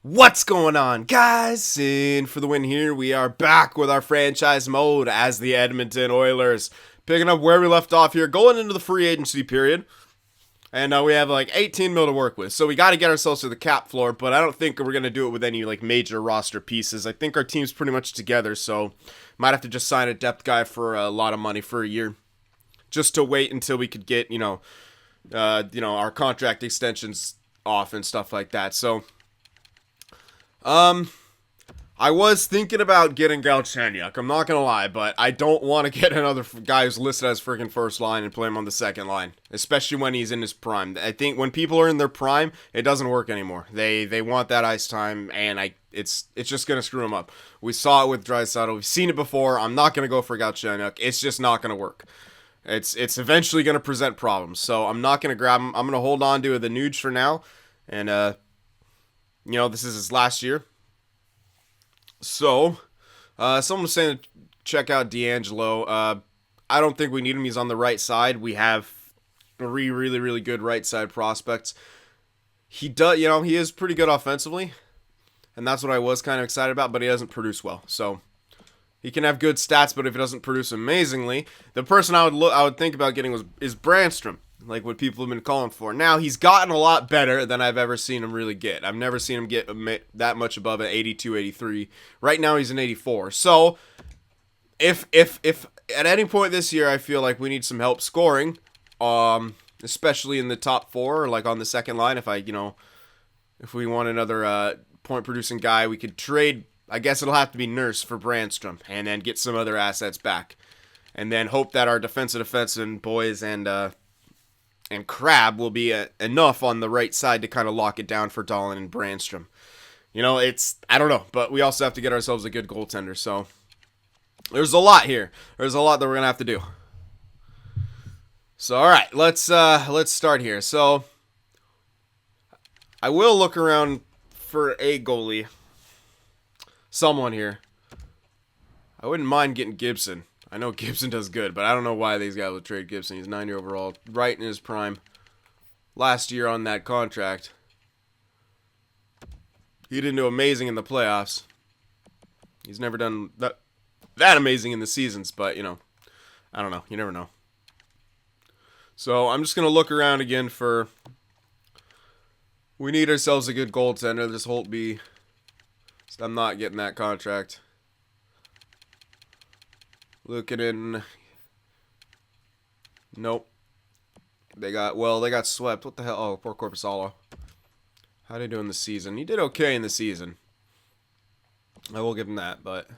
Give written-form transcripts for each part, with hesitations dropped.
What's going on, guys? In for the win here. We are back with our franchise mode as the Edmonton Oilers. Picking up where we left off here, going into the free agency period. And we have like 18 mil to work with. So we got to get ourselves to the cap floor, but I don't think we're going to do it with any like major roster pieces. I think our team's pretty much together, so might have to just sign a depth guy for a lot of money for a year. Just to wait until we could get, our contract extensions off and stuff like that. So I was thinking about getting Galchenyuk. I'm not going to lie, but I don't want to get another guy who's listed as freaking first line and play him on the second line, especially when he's in his prime. I think when people are in their prime, it doesn't work anymore. They want that ice time, and it's just going to screw them up. We saw it with Draisaitl. We've seen it before. I'm not going to go for Galchenyuk. It's just not going to work. It's eventually going to present problems, so I'm not going to grab him. I'm going to hold on to the Nuge for now, and this is his last year. So, someone was saying to check out D'Angelo. I don't think we need him. He's on the right side. We have three really, really good right side prospects. He is pretty good offensively, and that's what I was kind of excited about, but he doesn't produce well. So, he can have good stats, but if he doesn't produce amazingly, the person I would think about getting is Brandstrom, like what people have been calling for. Now, he's gotten a lot better than I've ever seen him really get. I've never seen him get that much above an 82, 83. Right now, he's an 84. So, if at any point this year I feel like we need some help scoring, especially in the top four, or like on the second line, if we want another point-producing guy, we could trade. I guess it'll have to be Nurse for Brandstrom, and then get some other assets back, and then hope that our defensive boys and Crab will be enough on the right side to kind of lock it down for Dahlin and Brandstrom. I don't know, but we also have to get ourselves a good goaltender, so there's a lot here. There's a lot that we're gonna have to do. So all right, let's start here. So I will look around for a goalie. Someone here. I wouldn't mind getting Gibson. I know Gibson does good, but I don't know why these guys would trade Gibson. He's 90 overall, right in his prime. Last year on that contract. He didn't do amazing in the playoffs. He's never done that amazing in the seasons, but, I don't know. You never know. So I'm just going to look around again for... We need ourselves a good goaltender. This Holtby... I'm not getting that contract. Looking in. Nope. They got swept. What the hell? Oh, poor Corpusalo. How did he do in the season? He did okay in the season. I will give him that, but...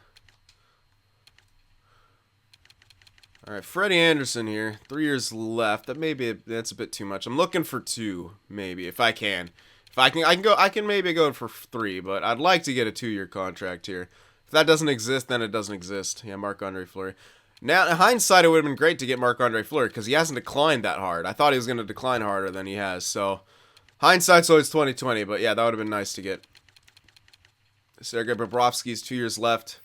Alright, Freddie Anderson here. 3 years left. That's a bit too much. I'm looking for 2, maybe, if I can. If I can maybe go for 3, but I'd like to get a 2-year contract here. If that doesn't exist, then it doesn't exist. Yeah, Marc-Andre Fleury. Now, in hindsight, it would have been great to get Marc-Andre Fleury because he hasn't declined that hard. I thought he was going to decline harder than he has. So, hindsight's always 20/20, but yeah, that would have been nice to get. Sergei Bobrovsky's 2 years left,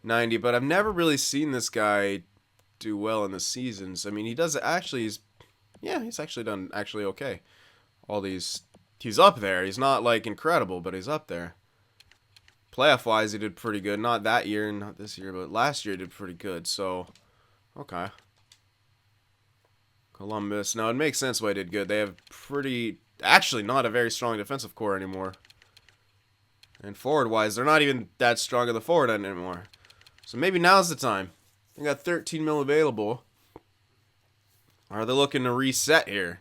90, but I've never really seen this guy do well in the seasons. I mean, he does actually. He's actually done okay. He's up there. He's not like incredible, but he's up there. Playoff-wise, he did pretty good. Not that year, not this year, but last year he did pretty good. So, okay. Columbus. Now, it makes sense why he did good. They have actually not a very strong defensive core anymore. And forward-wise, they're not even that strong of the forward end anymore. So maybe now's the time. They got 13 mil available. Are they looking to reset here?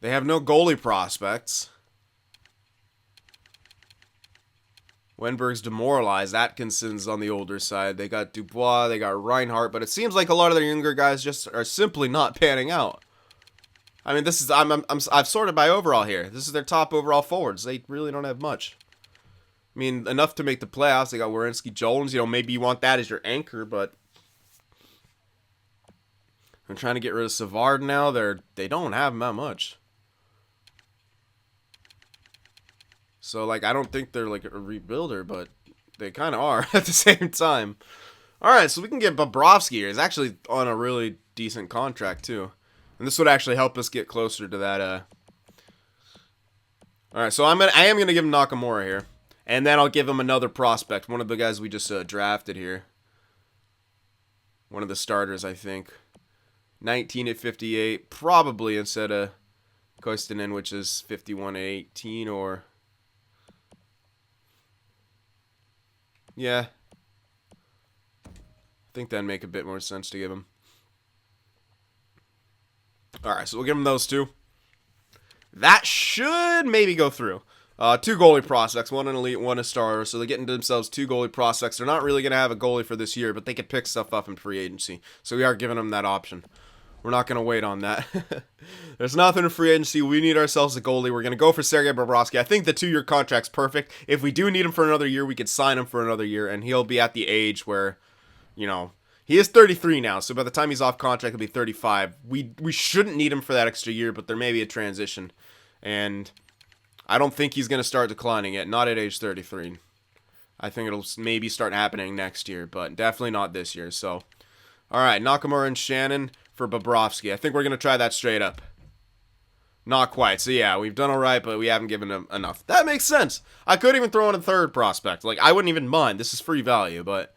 They have no goalie prospects. Wenberg's demoralized. Atkinson's on the older side. They got Dubois. They got Reinhardt. But it seems like a lot of their younger guys just are simply not panning out. I mean, I've sorted by overall here. This is their top overall forwards. They really don't have much. I mean, enough to make the playoffs. They got Werenski Jones. Maybe you want that as your anchor, but I'm trying to get rid of Savard now. They don't have that much. So, I don't think they're, a rebuilder, but they kind of are at the same time. All right, so we can get Bobrovsky here. He's actually on a really decent contract, too. And this would actually help us get closer to that All right, so I am gonna give him Nakamura here, and then I'll give him another prospect, one of the guys we just drafted here, one of the starters, I think. 19 at 58, probably instead of Koistinen, which is 51 at 18, or yeah, I think that'd make a bit more sense to give him. All right, so we'll give him those two. That should maybe go through. Two goalie prospects, one an elite, one a starter. So they're getting themselves two goalie prospects. They're not really going to have a goalie for this year, but they could pick stuff up in free agency. So we are giving them that option. We're not going to wait on that. There's nothing in free agency. We need ourselves a goalie. We're going to go for Sergei Bobrovsky. I think the 2-year contract's perfect. If we do need him for another year, we could sign him for another year, and he'll be at the age where, you know, he is 33 now, so by the time he's off contract, he'll be 35. We shouldn't need him for that extra year, but there may be a transition. And I don't think he's going to start declining yet, not at age 33. I think it'll maybe start happening next year, but definitely not this year. So, all right, Nakamura and Shannon for Bobrovsky. I think we're going to try that straight up. Not quite. So, yeah, we've done all right, but we haven't given him enough. That makes sense. I could even throw in a third prospect. Like, I wouldn't even mind. This is free value, but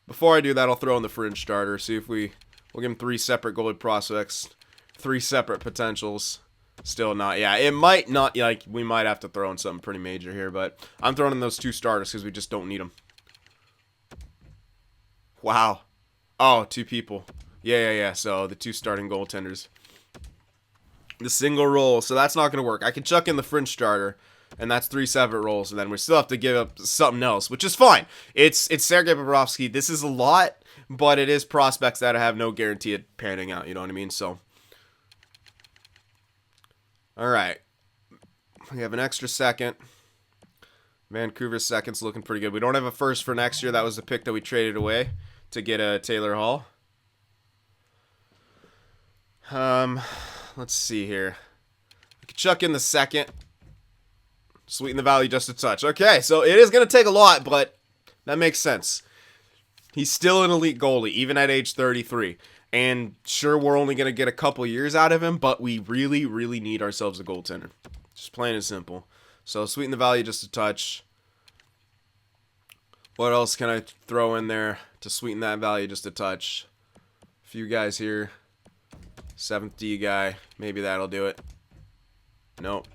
before I do that, I'll throw in the fringe starter. See if we'll give him 3 separate goalie prospects, 3 separate potentials. Still not. Yeah, it might not. Like, we might have to throw in something pretty major here, but I'm throwing in those 2 starters because we just don't need them. Wow. Oh, 2 people. Yeah. So the 2 starting goaltenders. The single roll. So that's not going to work. I can chuck in the fringe starter, and that's 3 separate rolls, and then we still have to give up something else, which is fine. It's Sergei Bobrovsky. This is a lot, but it is prospects that have no guarantee of panning out. You know what I mean? So, all right. We have an extra second. Vancouver's second's looking pretty good. We don't have a first for next year. That was the pick that we traded away to get a Taylor Hall. Let's see here. We can chuck in the second. Sweeten the value just a touch. Okay, so it is going to take a lot, but that makes sense. He's still an elite goalie, even at age 33. And sure, we're only going to get a couple years out of him, but we really, really need ourselves a goaltender. Just plain and simple. So sweeten the value just a touch. What else can I throw in there to sweeten that value just a touch? A few guys here. 7th D guy. Maybe that'll do it. Nope.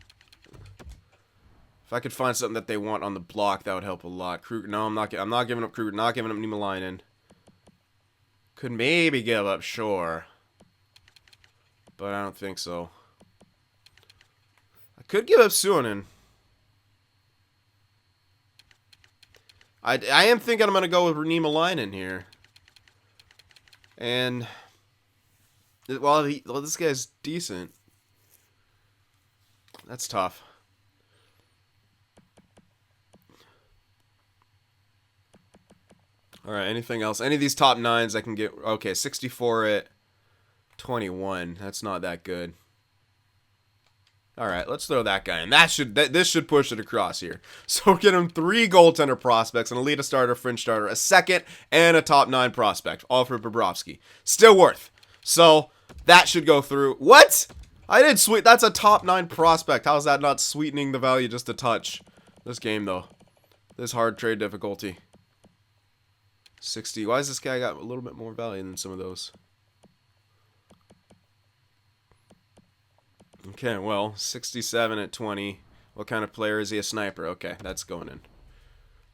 If I could find something that they want on the block, that would help a lot. Kruger, no, I'm not giving up Kruger. Not giving up Niemelainen. Could maybe give up Shore, but I don't think so. I could give up Suonen. I am thinking I'm gonna go with Niemelainen here, and well, this guy's decent. That's tough. All right, anything else? Any of these top 9s I can get? Okay, 64 at 21. That's not that good. All right, let's throw that guy in. This should push it across here. So get him 3 goaltender prospects, an elite starter, fringe starter, a second, and a top 9 prospect, all for Bobrovsky. Still worth. So that should go through. What? I did sweet. That's a top 9 prospect. How is that not sweetening the value just a touch? This game though, this hard trade difficulty. 60. Why has this guy got a little bit more value than some of those? Okay, well, 67 at 20. What kind of player is he? A sniper. Okay, that's going in.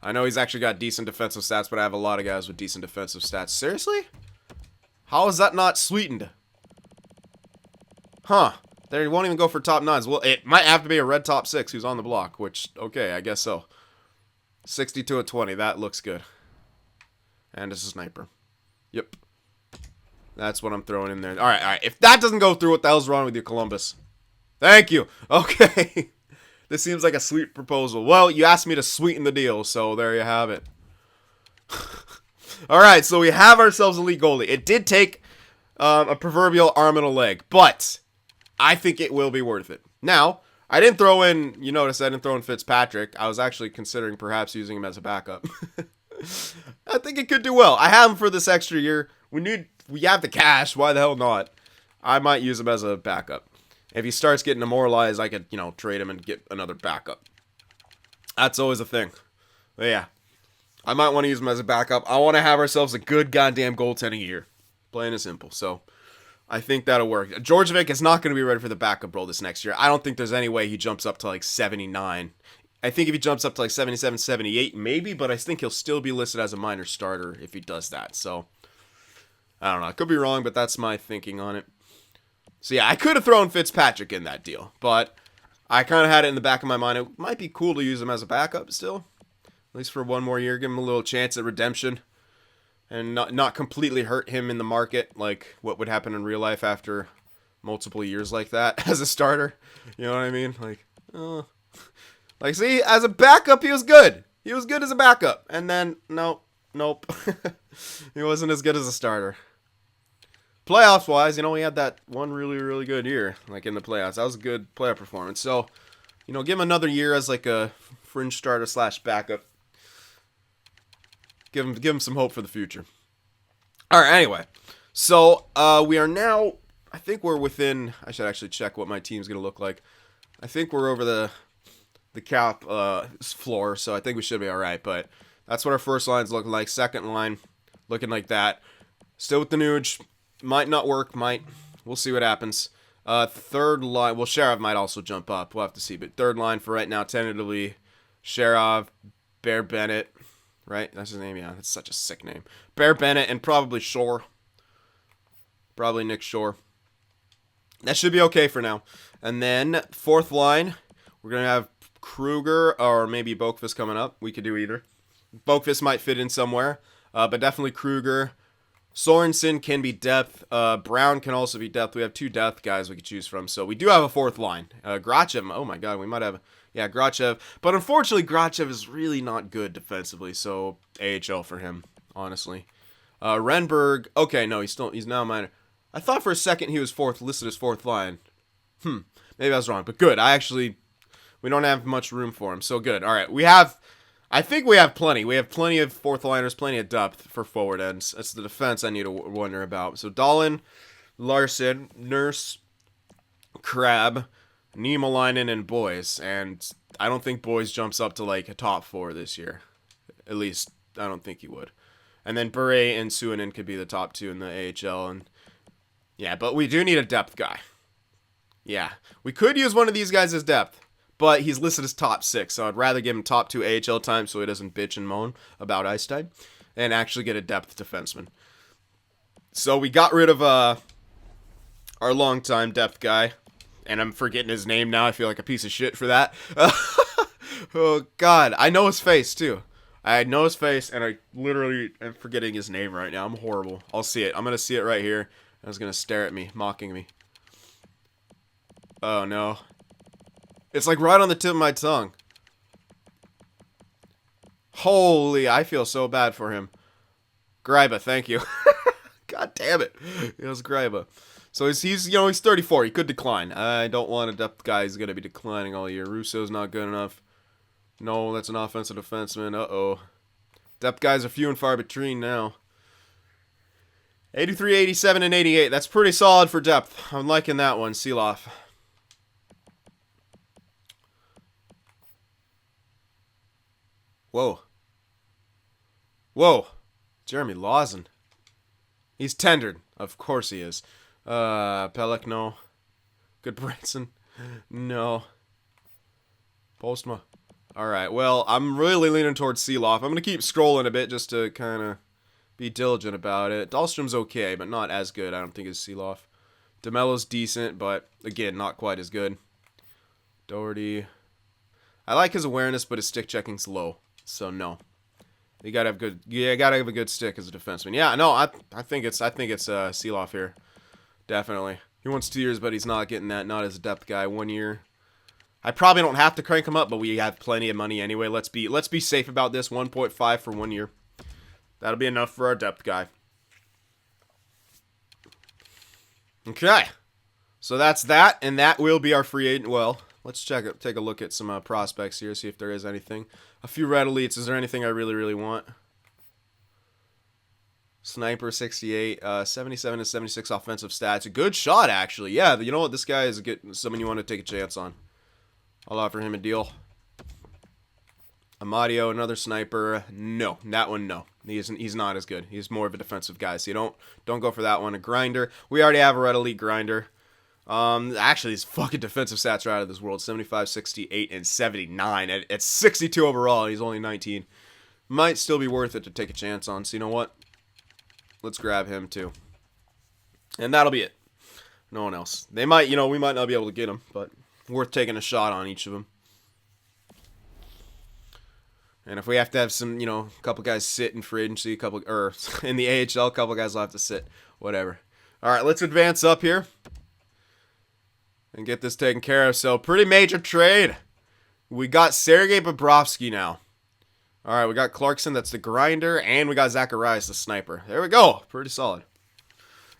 I know he's actually got decent defensive stats, but I have a lot of guys with decent defensive stats. Seriously? How is that not sweetened? Huh. They won't even go for top 9s. Well, it might have to be a red top 6 who's on the block, which, okay, I guess so. 62 at 20. That looks good. And it's a sniper. Yep. That's what I'm throwing in there. All right. If that doesn't go through, what the hell's wrong with you, Columbus? Thank you. Okay. This seems like a sweet proposal. Well, you asked me to sweeten the deal, so there you have it. All right, so we have ourselves a elite goalie. It did take a proverbial arm and a leg, but I think it will be worth it. Now, I didn't throw in, you notice I didn't throw in Fitzpatrick. I was actually considering perhaps using him as a backup. I think it could do well. I have him for this extra year. We have the cash. Why the hell not? I might use him as a backup. If he starts getting demoralized, I could, trade him and get another backup. That's always a thing. But yeah, I might want to use him as a backup. I want to have ourselves a good goddamn goaltending year. Plain and simple. So I think that'll work. Djordjevic is not going to be ready for the backup role this next year. I don't think there's any way he jumps up to like 79. I think if he jumps up to like 77, 78, maybe, but I think he'll still be listed as a minor starter if he does that. So I don't know. I could be wrong, but that's my thinking on it. So yeah, I could have thrown Fitzpatrick in that deal, but I kind of had it in the back of my mind. It might be cool to use him as a backup still, at least for one more year. Give him a little chance at redemption and not completely hurt him in the market like what would happen in real life after multiple years like that as a starter. You know what I mean? Like, see, as a backup, he was good. He was good as a backup. And then, nope. He wasn't as good as a starter. Playoffs-wise, he had that one really, really good year, like in the playoffs. That was a good playoff performance. So, give him another year as like a fringe starter / backup. Give him some hope for the future. All right, anyway. So, we are now, I think we're within, I should actually check what my team's going to look like. I think we're over the cap floor, so I think we should be all right. But that's what our first line's looking like. Second line, looking like that. Still with the Nuge. Might not work, might. We'll see what happens. Third line, well, Sharov might also jump up. We'll have to see. But third line for right now, tentatively, Sharov, Bear Bennett, right? That's his name, yeah. That's such a sick name. Bear Bennett and probably Shore. Probably Nick Shore. That should be okay for now. And then, fourth line, we're going to have Kruger or maybe Boqvist coming up. We could do either. Boqvist might fit in somewhere, but definitely Kruger. Sorensen can be depth. Brown can also be depth. We have 2 depth guys we could choose from. So we do have a fourth line. Grachev, oh my god, we might have... Yeah, Grachev. But unfortunately, Grachev is really not good defensively. So AHL for him, honestly. Renberg, okay, no, he's now minor. I thought for a second he was listed as fourth line. Maybe I was wrong. But good, we don't have much room for him. So good. All right, I think we have plenty. We have plenty of fourth liners, plenty of depth for forward ends. That's the defense I need to wonder about. So Dahlin, Larson, Nurse, Crab, Niemelainen, and Boyes. And I don't think Boyes jumps up to like a top 4 this year. At least, I don't think he would. And then Bure and Suonen could be the top 2 in the AHL. And yeah, but we do need a depth guy. Yeah, we could use one of these guys as depth. But he's listed as top 6, so I'd rather give him top 2 AHL time so he doesn't bitch and moan about ice time, and actually get a depth defenseman. So we got rid of our longtime depth guy, and I'm forgetting his name now. I feel like a piece of shit for that. Oh, God. I know his face, too. I know his face, and I literally am forgetting his name right now. I'm horrible. I'll see it. I'm going to see it right here, and it's going to stare at me, mocking me. Oh, no. It's like right on the tip of my tongue. Holy, I feel so bad for him. Gryba, thank you. God damn it. It was Gryba. So he's 34. He could decline. I don't want a depth guy who's going to be declining all year. Russo's not good enough. No, that's an offensive defenseman. Uh-oh. Depth guys are few and far between now. 83, 87, and 88. That's pretty solid for depth. I'm liking that one. Seeloff. Whoa. Whoa. Jeremy Lawson. He's tendered. Of course he is. Pelech, no. Good Branson. No. Postma. Alright, well, I'm really leaning towards Seeloff. I'm going to keep scrolling a bit just to kind of be diligent about it. Dahlstrom's okay, but not as good, I don't think, as Seeloff. DeMello's decent, but, again, not quite as good. Doherty. I like his awareness, but his stick checking's low. So, you gotta have good. Yeah, gotta have a good stick as a defenseman. Yeah, no, I think it's Seeloff here, definitely. He wants 2 years, but he's not getting that. Not as a depth guy. 1 year. I probably don't have to crank him up, but we have plenty of money anyway. Let's be safe about this. 1.5 for 1 year. That'll be enough for our depth guy. Okay, so that's that, and that will be our free agent. Well, let's take a look at some prospects here, see if there is anything. A few red elites. Is there anything I really, really want? Sniper 68, 77 and 76 offensive stats. A good shot, actually. Yeah, you know what? This guy is someone you want to take a chance on. I'll offer him a deal. Amadio, another sniper. No, that one, no. He's not as good. He's more of a defensive guy, so you don't go for that one. A grinder. We already have a red elite grinder. Actually, his fucking defensive stats are out of this world. 75, 68, and 79. At 62 overall, he's only 19. Might still be worth it to take a chance on, so you know what? Let's grab him, too. And that'll be it. No one else. They might, we might not be able to get him, but worth taking a shot on each of them. And if we have to have some, a couple guys sit in free agency, or in the AHL, a couple guys will have to sit. Whatever. All right, let's advance up here and get this taken care of. So, pretty major trade. We got Sergei Bobrovsky now. All right, we got Clarkson, that's the grinder, and we got Zacharias, the sniper. There we go. Pretty solid.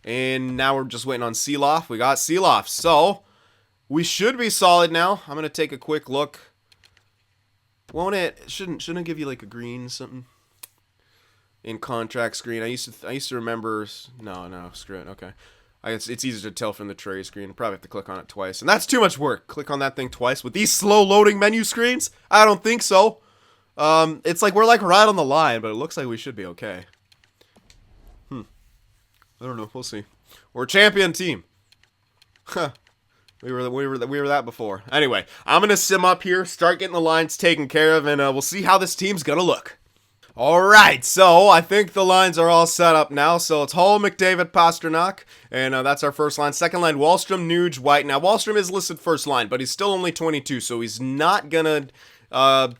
And now we're just waiting on Seeloff. We got Seeloff. So, we should be solid now. I'm going to take a quick look. Won't it? Shouldn't it give you like a green something? In contract screen. I used to remember. No, screw it. Okay. It's easier to tell from the tray screen. I probably have to click on it twice. And that's too much work. Click on that thing twice. With these slow loading menu screens? I don't think so. It's like we're like right on the line, but it looks like we should be okay. I don't know. We'll see. We're a champion team. Huh. We were that before. Anyway, I'm going to sim up here, start getting the lines taken care of, and we'll see how this team's going to look. All right, so I think the lines are all set up now. So it's Hall, McDavid, Pasternak, and that's our first line. Second line, Wahlstrom, Nuge, White. Now, Wahlstrom is listed first line, but he's still only 22, so he's not going to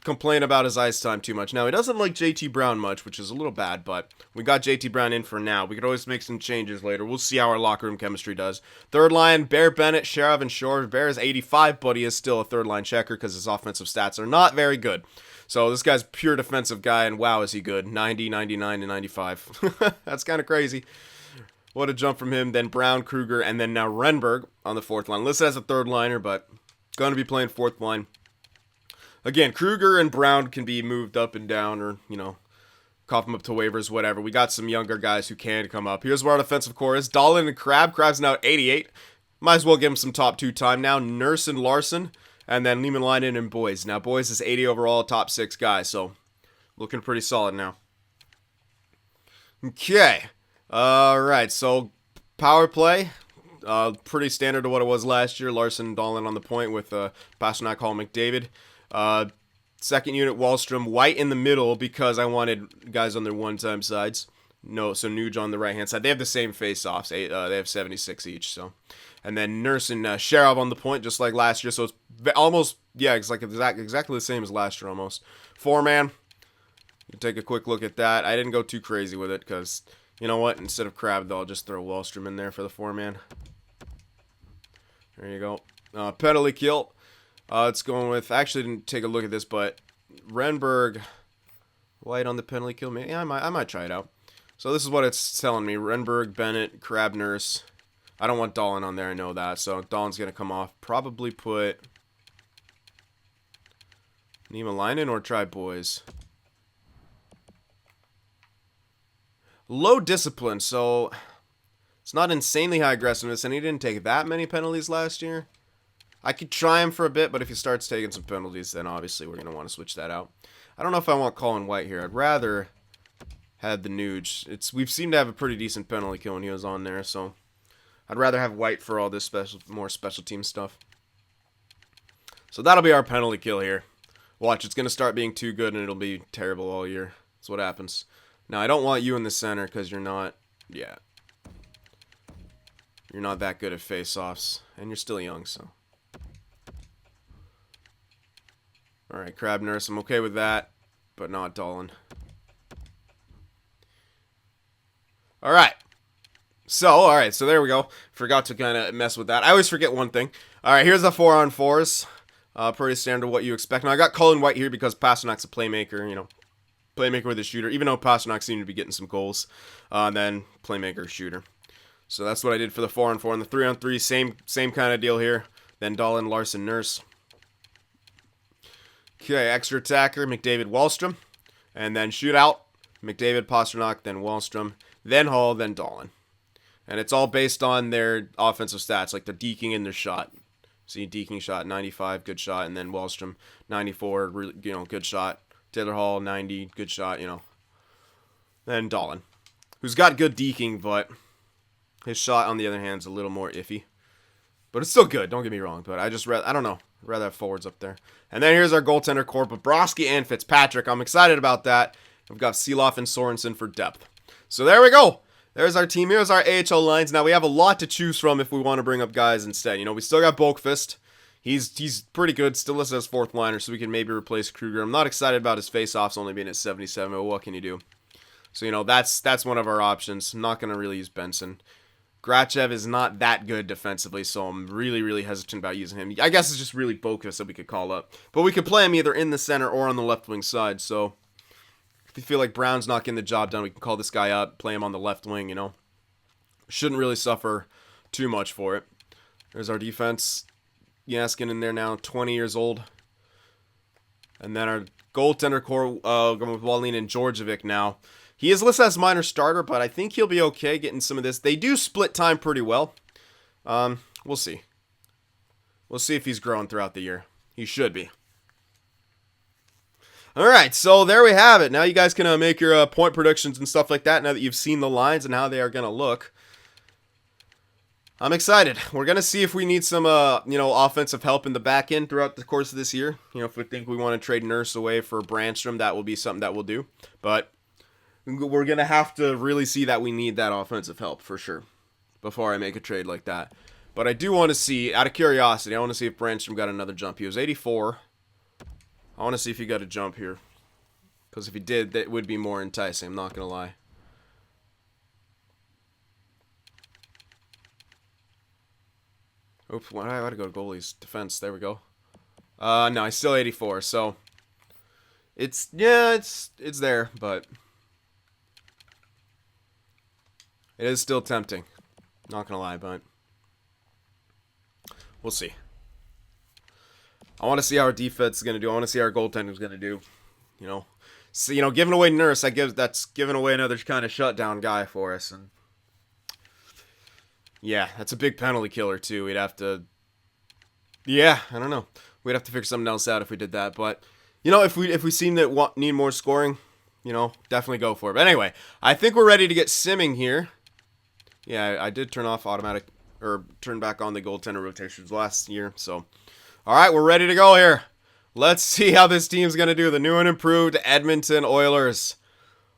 complain about his ice time too much. Now, he doesn't like JT Brown much, which is a little bad, but we got JT Brown in for now. We could always make some changes later. We'll see how our locker room chemistry does. Third line, Bear, Bennett, Sharov, and Shore. Bear is 85, but he is still a third line checker because his offensive stats are not very good. So this guy's a pure defensive guy, and wow, is he good. 90, 99, and 95. That's kind of crazy. What a jump from him. Then Brown, Kruger, and then now Renberg on the fourth line. Listed as a third liner, but going to be playing fourth line. Again, Kruger and Brown can be moved up and down or, cough them up to waivers, whatever. We got some younger guys who can come up. Here's where our defensive core is. Dahlin and Crab. Crab's now at 88. Might as well give him some top 2 time now. Nurse and Larson. And then Lehman-Leinen and Boys. Now, Boys is 80 overall, top 6 guy. So, looking pretty solid now. Okay. All right. So, power play. Pretty standard to what it was last year. Larson and Dahlin on the point with Pasternak, Hall, McDavid. Second unit, Wahlstrom, White in the middle because I wanted guys on their one-time sides. No, so Nuge on the right-hand side. They have the same face-offs. They have 76 each. So, and then Nurse and Sharov on the point, just like last year. So it's almost, it's like exactly the same as last year almost. 4-man. You take a quick look at that. I didn't go too crazy with it because, you know what? Instead of Crab, though, I'll just throw Wahlstrom in there for the 4-man. There you go. Penalty kill. It's going with, I actually didn't take a look at this, but Renberg, White on the penalty kill. Maybe I might try it out. So this is what it's telling me. Renberg, Bennett, Crab, Nurse. I don't want Dahlin on there, I know that. So Dahlin's going to come off. Probably put Lehman-Leinen or try Boys. Low discipline, so it's not insanely high aggressiveness, and he didn't take that many penalties last year. I could try him for a bit, but if he starts taking some penalties, then obviously we're going to want to switch that out. I don't know if I want Colin White here. I'd rather have the Nuge. We've seemed to have a pretty decent penalty kill when he was on there, so I'd rather have White for all this more special team stuff. So that'll be our penalty kill here. Watch, it's going to start being too good, and it'll be terrible all year. That's what happens. Now, I don't want you in the center because you're not, you're not that good at face-offs, and you're still young, so. Alright, Crab Nurse, I'm okay with that, but not Dahlin. Alright. So there we go. Forgot to kind of mess with that. I always forget one thing. Alright, here's the 4-on-4s. Pretty standard what you expect. Now, I got Colin White here because Pasternak's a playmaker, playmaker with a shooter, even though Pasternak seemed to be getting some goals. Then playmaker, shooter. So that's what I did for the 4-on-4. And the 3-on-3, same kind of deal here. Then Dahlin, Larson, Nurse. Okay, extra attacker, McDavid, Wahlstrom. And then shootout, McDavid, Pasternak, then Wahlstrom. then Hall, then Dahlin. And it's all based on their offensive stats, like their deking and their shot. See, deking shot, 95, good shot. And then Wallstrom, 94, really, good shot. Taylor Hall, 90, good shot, Then Dahlin, who's got good deking, but his shot, on the other hand, is a little more iffy. But it's still good, don't get me wrong. But I don't know. I'd rather have forwards up there. And then here's our goaltender core, Bobrovsky and Fitzpatrick. I'm excited about that. We've got Seeloff and Sorensen for depth. So there we go. There's our team. Here's our AHL lines. Now we have a lot to choose from if we want to bring up guys instead. We still got Bolkfist. He's pretty good. Still listed as fourth liner, so we can maybe replace Kruger. I'm not excited about his face-offs only being at 77, but what can you do? So, that's one of our options. I'm not going to really use Benson. Grachev is not that good defensively, so I'm really, really hesitant about using him. I guess it's just really Bolkfist that we could call up. But we could play him either in the center or on the left wing side, so if you feel like Brown's not getting the job done, we can call this guy up, play him on the left wing, Shouldn't really suffer too much for it. There's our defense. Yaskin in there now, 20 years old. And then our goaltender core, going with Wallin and Georgievic now. He is listed as minor starter, but I think he'll be okay getting some of this. They do split time pretty well. We'll see. We'll see if he's growing throughout the year. He should be. Alright, so there we have it. Now you guys can make your point predictions and stuff like that now that you've seen the lines and how they are going to look. I'm excited. We're going to see if we need some, offensive help in the back end throughout the course of this year. If we think we want to trade Nurse away for Brandstrom, that will be something that we'll do. But we're going to have to really see that we need that offensive help for sure before I make a trade like that. But I do want to see, out of curiosity, I want to see if Brandstrom got another jump. He was 84. I want to see if he got a jump here. Because if he did, that would be more enticing. I'm not going to lie. Oops, why did I go to goalies? Defense, there we go. No, he's still 84, so it's there, but it is still tempting. Not gonna lie, but we'll see. I want to see how our defense is gonna do. I want to see how our goaltending is gonna do. So giving away Nurse, that's giving away another kind of shutdown guy for us, and yeah, that's a big penalty killer, too. We'd have to... Yeah, I don't know. We'd have to figure something else out if we did that. But, if we seem to need more scoring, definitely go for it. But anyway, I think we're ready to get simming here. Yeah, I did turn off automatic... Or turn back on the goaltender rotations last year. So, all right, we're ready to go here. Let's see how this team's going to do. The new and improved Edmonton Oilers.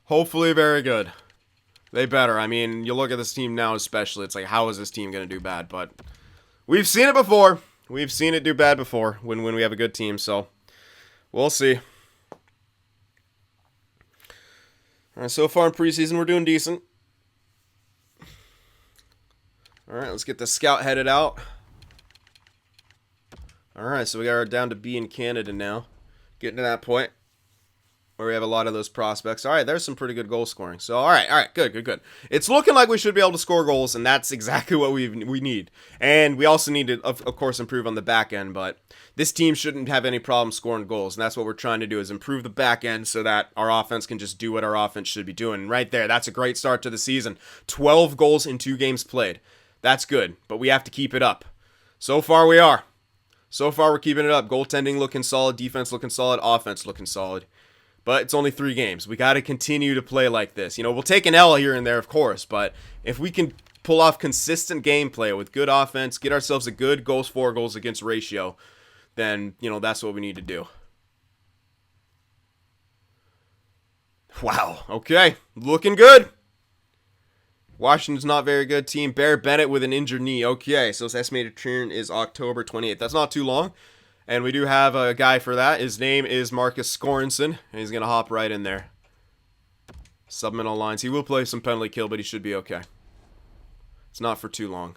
Hopefully very good. They better. I mean, you look at this team now especially, it's like, how is this team going to do bad? But we've seen it before. We've seen it do bad before when we have a good team, so we'll see. All right, so far in preseason, we're doing decent. All right, let's get the scout headed out. All right, so we are down to B in Canada now. Getting to that point where we have a lot of those prospects. All right, there's some pretty good goal scoring. So, all right, good. It's looking like we should be able to score goals, and that's exactly what we need. And we also need to, of course, improve on the back end, but this team shouldn't have any problem scoring goals, and that's what we're trying to do, is improve the back end so that our offense can just do what our offense should be doing. And right there, that's a great start to the season. 12 goals in 2 games played. That's good, but we have to keep it up. So far, we are. So far, we're keeping it up. Goaltending looking solid, defense looking solid, offense looking solid. But it's only 3 games. We got to continue to play like this. We'll take an L here and there, of course, but if we can pull off consistent gameplay with good offense, get ourselves a good goals for, goals against ratio, then, that's what we need to do. Wow. Okay. Looking good. Washington's not a very good team. Bear Bennett with an injured knee. Okay, so his estimated return is October 28th. That's not too long. And we do have a guy for that. His name is Marcus Skorensen, and he's going to hop right in there. Submental lines. He will play some penalty kill, but he should be okay. It's not for too long.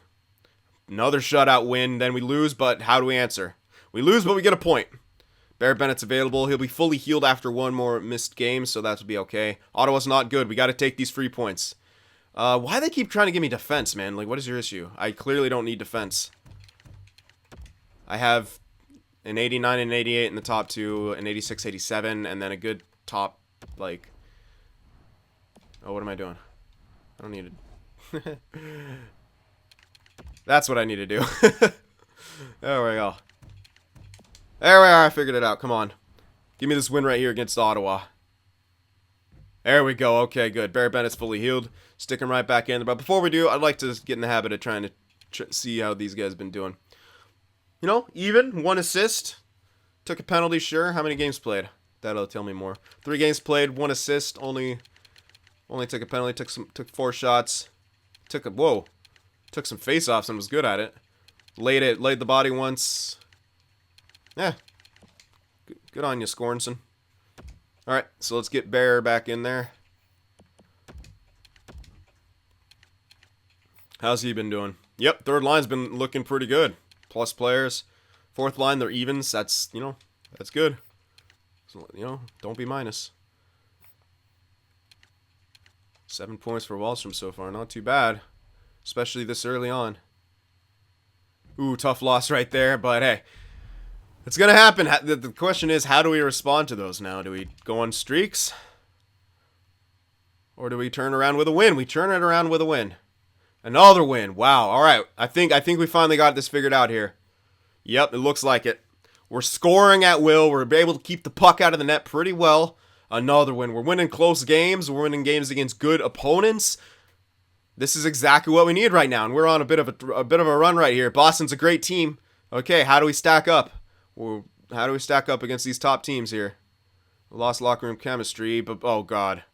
Another shutout win. Then we lose, but how do we answer? We lose, but we get a point. Bear Bennett's available. He'll be fully healed after one more missed game, so that will be okay. Ottawa's not good. We got to take these 3 points. Why they keep trying to give me defense, man? Like, what is your issue? I clearly don't need defense. I have an 89 and an 88 in the top 2, an 86, 87, and then a good top, like... Oh, what am I doing? I don't need to... That's what I need to do. There we go. There we are. I figured it out. Come on. Give me this win right here against Ottawa. There we go. Okay, good. Barry Bennett's fully healed. Stick him right back in. But before we do, I'd like to get in the habit of trying to see how these guys been doing. You know, even 1 assist. Took a penalty, sure. How many games played? That'll tell me more. 3 games played, 1 assist. Only took a penalty. Took 4 shots. Took some face-offs and was good at it. Laid the body once. Yeah. Good on you, Scornson. Alright, so let's get Bear back in there. How's he been doing? Yep, third line's been looking pretty good. Plus players. Fourth line, they're evens. That's, you know, that's good. So, you know, don't be minus. 7 points for Wallstrom so far. Not too bad. Especially this early on. Ooh, tough loss right there, but hey. It's going to happen. The question is, how do we respond to those now? Do we go on streaks? Or do we turn around with a win? We turn it around with a win. Another win. Wow. All right. I think we finally got this figured out here. Yep, it looks like it. We're scoring at will. We're able to keep the puck out of the net pretty well. Another win. We're winning close games. We're winning games against good opponents. This is exactly what we need right now, and we're on a bit of a run right here. Boston's a great team. Okay, how do we stack up? How do we stack up against these top teams here? We lost locker room chemistry, but oh god.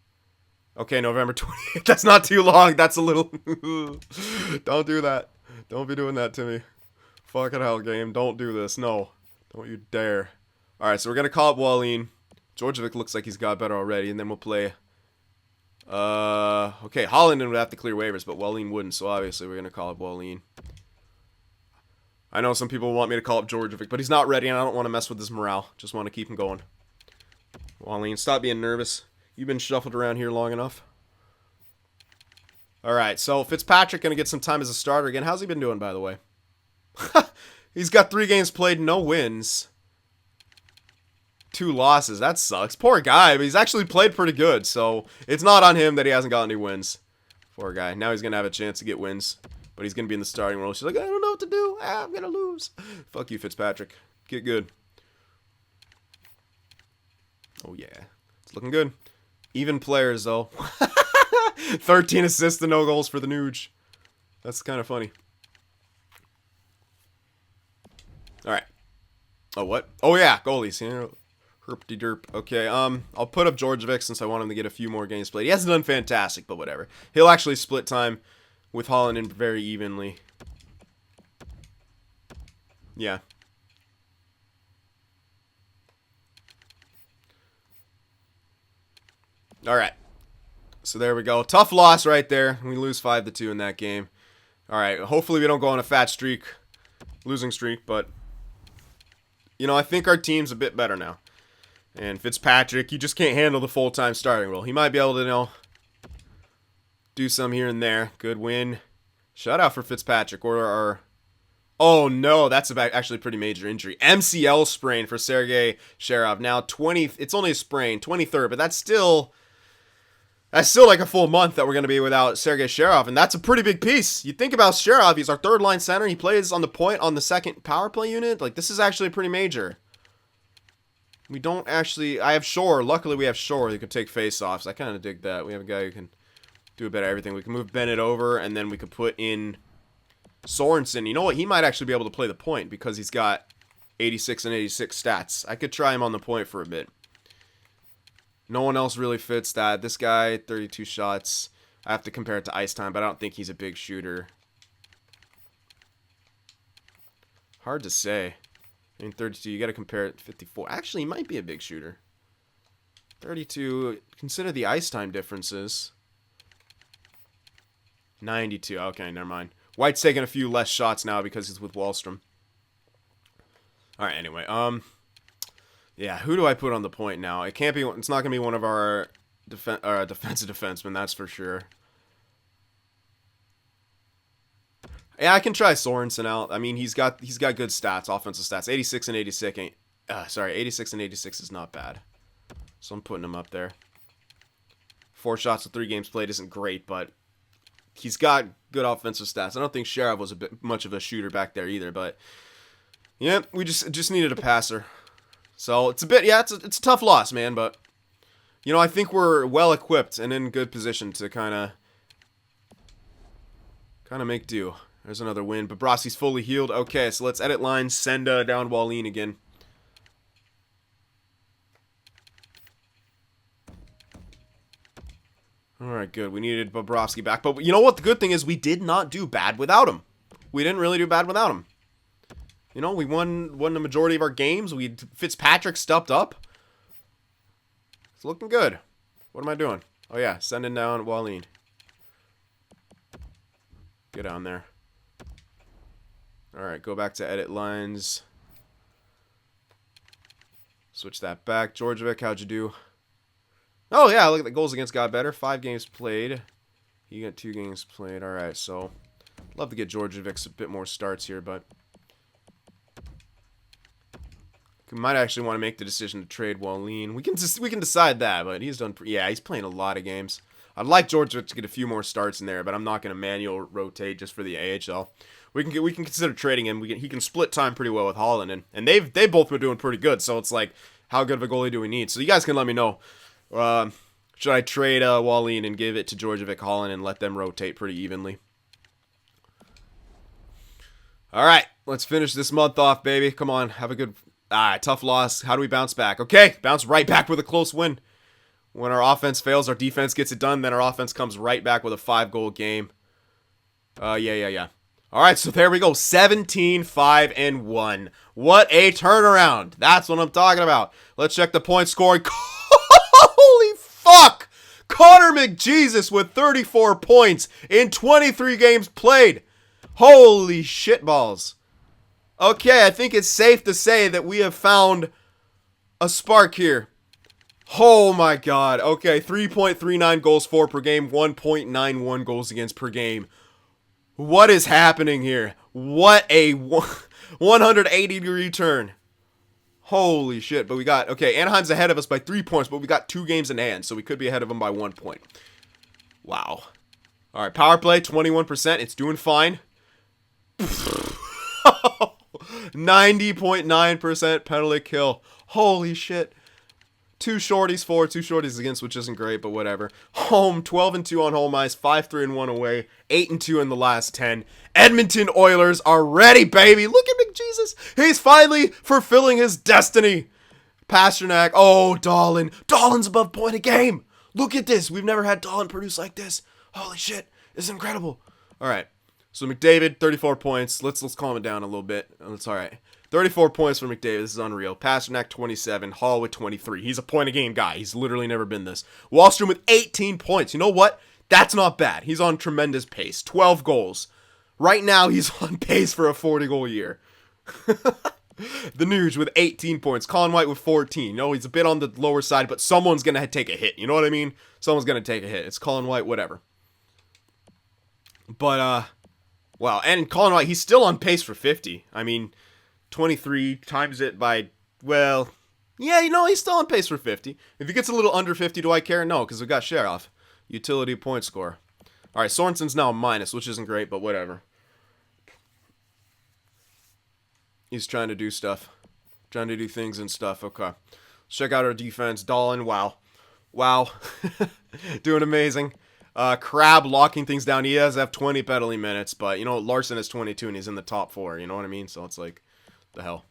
Okay, November 28th. That's not too long. That's a little... Don't do that. Don't be doing that to me. Fucking hell, game. Don't do this. No. Don't you dare. Alright, so we're going to call up Wallin. Georgievic looks like he's got better already, and then we'll play... Okay, Holland would have to clear waivers, but Wallin wouldn't, so obviously we're going to call up Wallin. I know some people want me to call up Georgievic, but he's not ready, and I don't want to mess with his morale. Just want to keep him going. Wallin, stop being nervous. You've been shuffled around here long enough. Alright, so Fitzpatrick going to get some time as a starter again. How's he been doing, by the way? He's got 3 games played, no wins. 2 losses. That sucks. Poor guy, but he's actually played pretty good, so it's not on him that he hasn't got any wins. Poor guy. Now he's going to have a chance to get wins, but he's going to be in the starting role. She's like, I don't know what to do. I'm going to lose. Fuck you, Fitzpatrick. Get good. Oh, yeah. It's looking good. Even players, though. 13 assists and no goals for the Nuge. That's kind of funny. Alright. Oh, what? Oh, yeah. Goalies. You know, herp-de-derp. Okay, I'll put up Georgievic since I want him to get a few more games played. He hasn't done fantastic, but whatever. He'll actually split time with Holland in very evenly. Yeah. Alright. So there we go. Tough loss right there. We lose 5-2 in that game. Alright, hopefully we don't go on a fat streak. Losing streak, but... You know, I think our team's a bit better now. And Fitzpatrick, he just can't handle the full-time starting role. He might be able to, you know, do some here and there. Good win. Shutout for Fitzpatrick. Or oh, no, that's actually a pretty major injury. MCL sprain for Sergei Sherov. Now, it's only a sprain, 23rd, but that's still like a full month that we're going to be without Sergei Sherov, and that's a pretty big piece. You think about Sherov, he's our third-line center. He plays on the point on the second power play unit. Like, this is actually pretty major. We don't actually... I have Shore. Luckily, we have Shore who can take face-offs. I kind of dig that. We have a guy who can do a bit of everything. We can move Bennett over, and then we could put in Sorensen. You know what? He might actually be able to play the point because he's got 86 and 86 stats. I could try him on the point for a bit. No one else really fits that. This guy, 32 shots. I have to compare it to ice time, but I don't think he's a big shooter. Hard to say. I mean, 32, you got to compare it to 54. Actually, he might be a big shooter. 32, consider the ice time differences. 92, okay, never mind. White's taking a few less shots now because he's with Wallstrom. Alright, anyway, yeah, who do I put on the point now? It's not going to be one of our defensive defensemen, that's for sure. Yeah, I can try Sorensen out. I mean, he's got good stats, offensive stats. 86 and 86 86 and 86 is not bad. So I'm putting him up there. 4 shots with 3 games played isn't great, but he's got good offensive stats. I don't think Sharov was a bit much of a shooter back there either, but yeah, we just needed a passer. So it's a bit, yeah, it's a tough loss, man, but I think we're well equipped and in good position to kind of make do. There's another win. Bobrovsky's fully healed. Okay, so let's edit lines. Send down Wallin again. All right, good. We needed Bobrovsky back. But you know what? The good thing is we did not do bad without him. We didn't really do bad without him. We won the majority of our games. Fitzpatrick stepped up. It's looking good. What am I doing? Oh, yeah. Sending down Wallin. Get down there. All right, go back to edit lines. Switch that back. Georgievic, how'd you do? Oh, yeah, look at the goals against got better. 5 games played. He got 2 games played. All right, so love to get Georgievic a bit more starts here, but we might actually want to make the decision to trade Wallin. We can decide that, but he's done. Yeah, he's playing a lot of games. I'd like Georgievic to get a few more starts in there, but I'm not going to manual rotate just for the AHL. We can consider trading him. He can split time pretty well with Holland, and they've both been doing pretty good. So it's like, how good of a goalie do we need? So you guys can let me know. Should I trade Wallin and give it to Georgievic, Holland, and let them rotate pretty evenly? All right, let's finish this month off, baby. Come on, have a good. Tough loss. How do we bounce back? Okay, bounce right back with a close win. When our offense fails, our defense gets it done. Then our offense comes right back with a 5-goal game. Yeah. All right, so there we go. 17-5-1. What a turnaround. That's what I'm talking about. Let's check the point scoring. Holy fuck! Connor McJesus with 34 points in 23 games played. Holy shitballs. Okay, I think it's safe to say that we have found a spark here. Oh my god. Okay, 3.39 goals for per game, 1.91 goals against per game. What is happening here? What a 180-degree turn. Holy shit. But we got, okay, Anaheim's ahead of us by 3 points, but we got 2 games in hand, so we could be ahead of them by 1 point. Wow. All right, power play, 21%. It's doing fine. 90.9% penalty kill. Holy shit. 2 shorties for, 2 shorties against, which isn't great, but whatever. Home, 12-2 on home ice, 5-3-1 away, 8-2 in the last 10. Edmonton Oilers are ready, baby. Look at McJesus. He's finally fulfilling his destiny. Pasternak. Oh, Dahlin. Dahlin's above point a game. Look at this. We've never had Dahlin produce like this. Holy shit. This is incredible. All right. So McDavid, 34 points. Let's calm it down a little bit. That's all right. 34 points for McDavid. This is unreal. Pasternak, 27. Hall with 23. He's a point-a-game guy. He's literally never been this. Wallstrom with 18 points. You know what? That's not bad. He's on tremendous pace. 12 goals. Right now, he's on pace for a 40-goal year. The Nuge with 18 points. Colin White with 14. No, he's a bit on the lower side, but someone's going to take a hit. You know what I mean? Someone's going to take a hit. It's Colin White, whatever. But, wow. And Colin White, he's still on pace for 50. I mean, 23 times it by, well, yeah, he's still on pace for 50. If he gets a little under 50, do I care? No, because we got Sharov. Utility point score. All right, Sorensen's now a minus, which isn't great, but whatever. He's trying to do stuff. Trying to do things and stuff. Okay. Let's check out our defense. Dahlin, wow. Wow. Doing amazing. Crab locking things down. He does have 20 penalty minutes, but, Larson has 22, and he's in the top 4. You know what I mean? So it's like, the hell.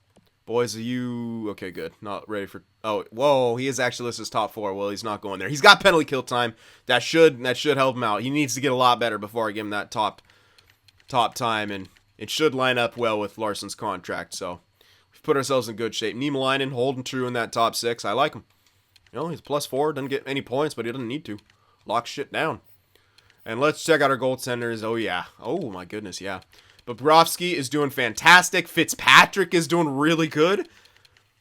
Boys, are you... Okay, good. Not ready for... Oh, whoa. He is actually listed as top 4. Well, he's not going there. He's got penalty kill time. That should help him out. He needs to get a lot better before I give him that top time, and it should line up well with Larson's contract. So we've put ourselves in good shape. Niemelainen holding true in that top 6. I like him. He's +4. Doesn't get any points, but he doesn't need to. Lock shit down. And let's check out our goaltenders. Oh, yeah. Oh, my goodness, yeah. Bobrovsky is doing fantastic. Fitzpatrick is doing really good.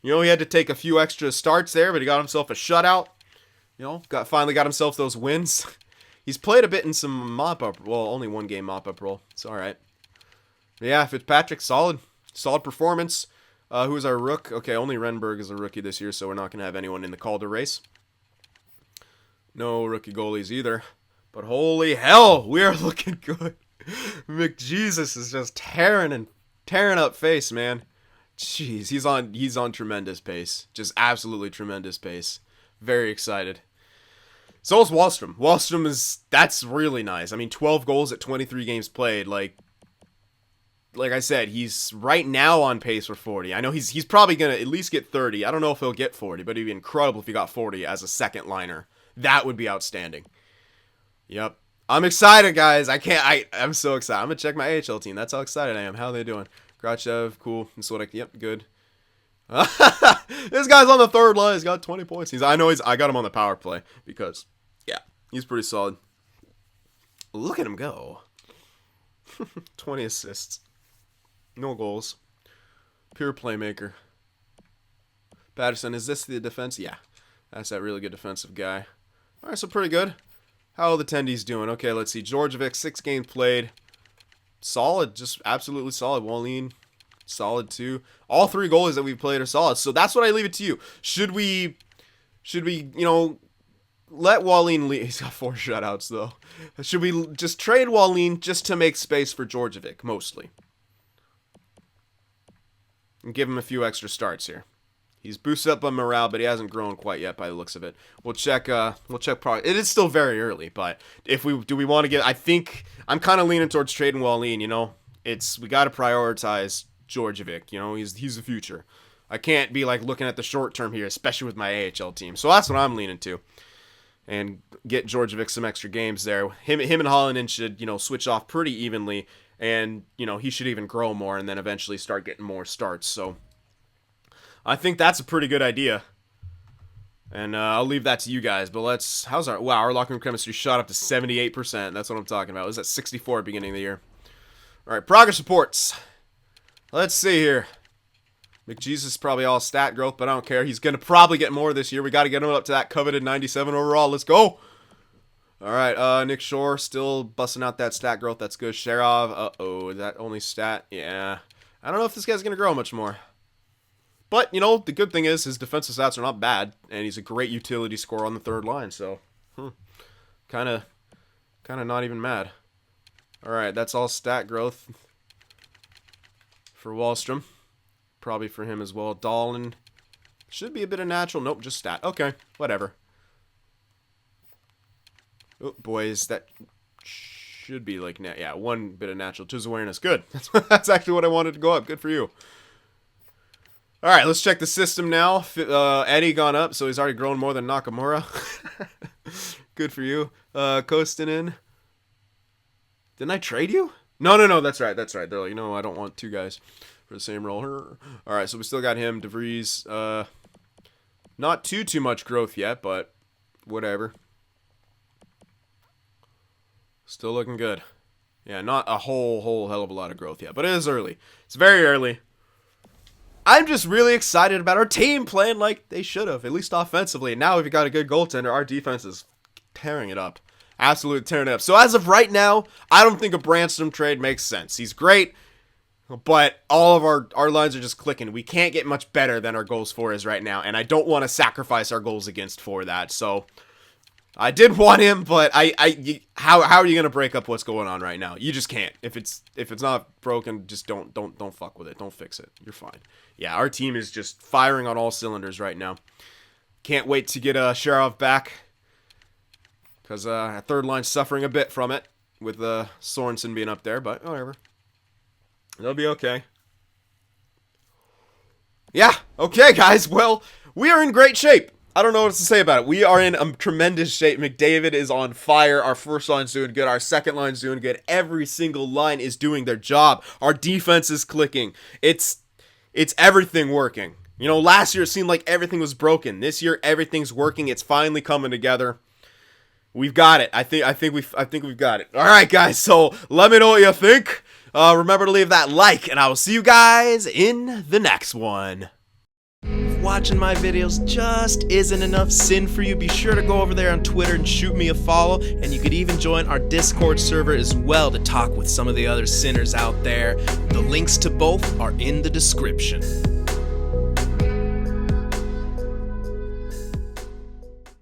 He had to take a few extra starts there, but he got himself a shutout. Finally got himself those wins. He's played a bit in some mop-up. Well, only 1 game mop-up role. It's all right. But yeah, Fitzpatrick, solid performance. Who's our rook? Okay, only Renberg is a rookie this year, so we're not going to have anyone in the Calder race. No rookie goalies either. But holy hell, we are looking good. McJesus is just tearing up face, man. Jeez, he's on tremendous pace. Just absolutely tremendous pace. Very excited. So is Wahlstrom. That's really nice. I mean, 12 goals at 23 games played. Like I said, he's right now on pace for 40. I know he's probably going to at least get 30. I don't know if he'll get 40, but it'd be incredible if he got 40 as a second liner. That would be outstanding. Yep. I'm excited, guys. I'm so excited. I'm going to check my AHL team. That's how excited I am. How are they doing? Grachev, cool. Yep, good. This guy's on the third line. He's got 20 points. I got him on the power play because, yeah, he's pretty solid. Look at him go. 20 assists. No goals. Pure playmaker. Patterson, is this the defense? Yeah. That's that really good defensive guy. All right, so pretty good. How are the tendies doing? Okay, let's see. Georgievic, 6 games played. Solid, just absolutely solid. Wallin, solid too. All 3 goalies that we've played are solid. So that's what I leave it to you. Should we, let Wallin leave? He's got 4 shutouts though. Should we just trade Wallin just to make space for Georgievic, mostly? And give him a few extra starts here. He's boosted up on morale, but he hasn't grown quite yet by the looks of it. We'll check progress. It is still very early, but if we want to get, I think I'm kind of leaning towards trading Wallin, we got to prioritize Georgievic, he's the future. I can't be like looking at the short term here, especially with my AHL team. So that's what I'm leaning to. And get Georgievic some extra games there. Him and Holland should, switch off pretty evenly, and he should even grow more and then eventually start getting more starts. So I think that's a pretty good idea. And I'll leave that to you guys. But our locker room chemistry shot up to 78%. That's what I'm talking about. It was at 64 at the beginning of the year. All right, progress reports. Let's see here. McJesus is probably all stat growth, but I don't care. He's going to probably get more this year. We got to get him up to that coveted 97 overall. Let's go. All right, Nick Shore still busting out that stat growth. That's good. Sharov, uh-oh, is that only stat? Yeah. I don't know if this guy's going to grow much more. But, the good thing is his defensive stats are not bad, and he's a great utility scorer on the third line, so kind of not even mad. All right, that's all stat growth for Wahlstrom. Probably for him as well. Dahlin should be a bit of natural. Nope, just stat. Okay, whatever. Oh, boys, that should be like, yeah, 1 bit of natural. 2's awareness. Good. That's actually what I wanted to go up. Good for you. All right, let's check the system now. Eddie gone up, so he's already grown more than Nakamura. Good for you. Kostinen. Didn't I trade you? No, that's right. They're like, I don't want 2 guys for the same role. All right, so we still got him. DeVries. Not too much growth yet, but whatever. Still looking good. Yeah, not a whole hell of a lot of growth yet, but it is early. It's very early. I'm just really excited about our team playing like they should have, at least offensively. And now we've got a good goaltender. Our defense is tearing it up. Absolutely tearing it up. So as of right now, I don't think a Brandstrom trade makes sense. He's great, but all of our lines are just clicking. We can't get much better than our goals for is right now, and I don't want to sacrifice our goals against for that. So I did want him, but how are you gonna break up what's going on right now? You just can't. If it's not broken, just don't fuck with it. Don't fix it. You're fine. Yeah, our team is just firing on all cylinders right now. Can't wait to get Sharov back, because our third line's suffering a bit from it with Sorensen being up there, but whatever. They'll be okay. Yeah. Okay, guys. Well, we are in great shape. I don't know what to say about it. We are in a tremendous shape. McDavid is on fire. Our first line's doing good. Our second line's doing good. Every single line is doing their job. Our defense is clicking. It's everything working. Last year it seemed like everything was broken. This year everything's working. It's finally coming together. We've got it. I think we've got it. All right, guys. So let me know what you think. Remember to leave that like, and I will see you guys in the next one. Watching my videos just isn't enough sin for you. Be sure to go over there on Twitter and shoot me a follow, and you could even join our Discord server as well to talk with some of the other sinners out there. The links to both are in the description.